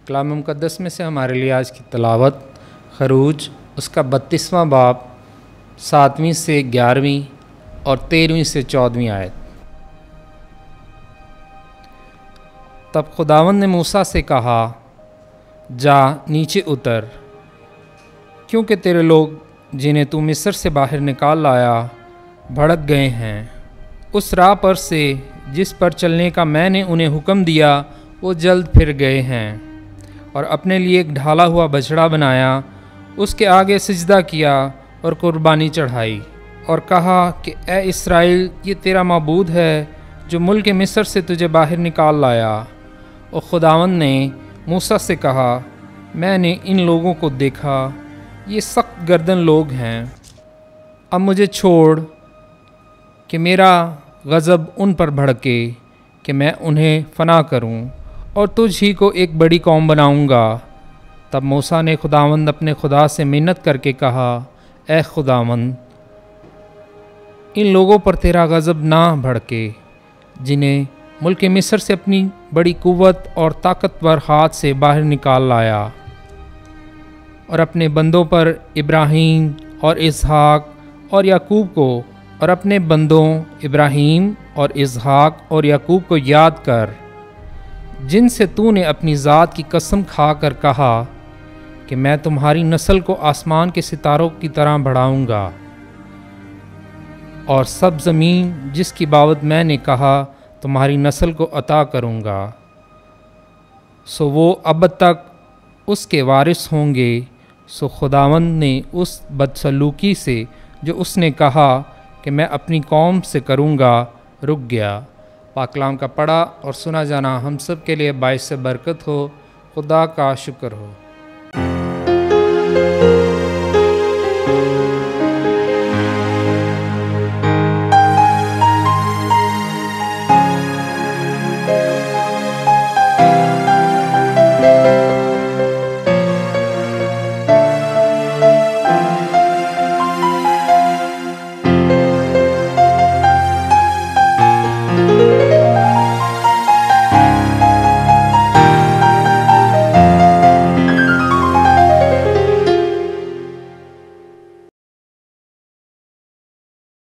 कलाम मुक़द्दस में से हमारे लिए आज की तिलावत खरूज उसका 32वां बाब 7वीं से 11वीं और 13वीं से 14वीं आयत। तब खुदावंद ने मूसा से कहा, जा नीचे उतर, क्योंकि तेरे लोग जिन्हें तू मिस्र से बाहर निकाल लाया भड़क गए हैं। उस राह पर से जिस पर चलने का मैंने उन्हें हुक्म दिया वो जल्द फिर गए हैं और अपने लिए एक ढाला हुआ बछड़ा बनाया, उसके आगे सिजदा किया और कुर्बानी चढ़ाई और कहा कि ए इस्राएल, ये तेरा माबूद है जो मुल्क मिस्र से तुझे बाहर निकाल लाया। और खुदावंद ने मूसा से कहा, मैंने इन लोगों को देखा, ये सख्त गर्दन लोग हैं। अब मुझे छोड़ कि मेरा गज़ब उन पर भड़के कि मैं उन्हें फना करूं और तुझ ही को एक बड़ी कौम बनाऊंगा। तब मूसा ने खुदावंद अपने खुदा से मिन्नत करके कहा, ए खुदावंद, इन लोगों पर तेरा गज़ब ना भड़के जिन्हें मुल्क मिस्र से अपनी बड़ी कुव्वत और ताकतवर हाथ से बाहर निकाल लाया, और अपने बंदों पर इब्राहीम और इसहाक और याकूब को और अपने बंदों इब्राहीम और इसहाक और याकूब को याद कर, जिनसे तूने अपनी ज़ात की कसम खा कर कहा कि मैं तुम्हारी नस्ल को आसमान के सितारों की तरह बढ़ाऊँगा। और सब ज़मीन जिसकी बाबत मैंने कहा तुम्हारी नस्ल को अता करूँगा, सो वो अब तक उसके वारिस होंगे। सो खुदावंद ने उस बदसलूकी से जो उसने कहा कि मैं अपनी कौम से करूँगा रुक गया। पाक कलाम का पढ़ा और सुना जाना हम सब के लिए बाइस से बरकत हो। खुदा का शुक्र हो।